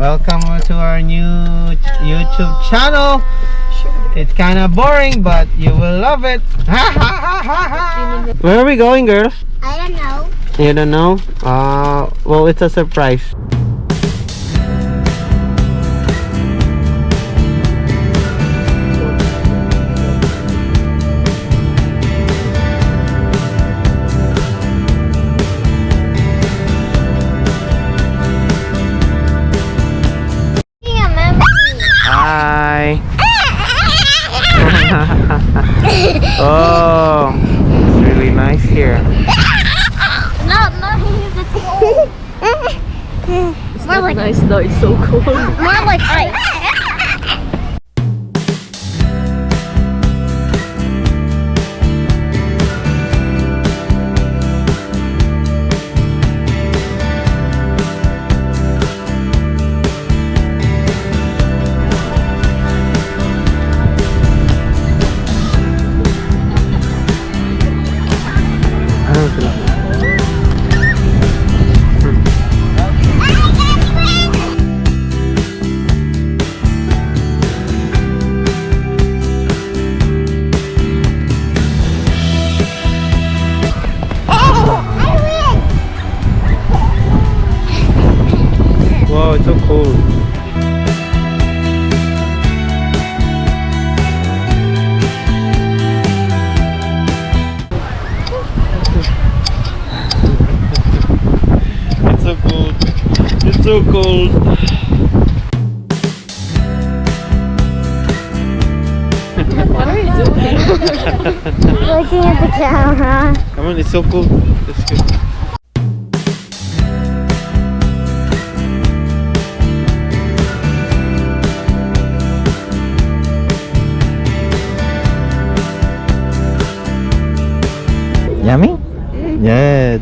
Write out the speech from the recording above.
Welcome to our new YouTube channel. It's kind of boring, but you will love it. Where are we going, girls? I don't know. You don't know? Well, it's a surprise. Hi. Oh, it's really nice here. No, he's a It's not like nice though, it's so cold. more like ice. Wow, it's so cold. It's so cold. It's so cold. What are you doing? Looking at the camera. Come on, it's so cold. Let's go. Yummy? Yeah.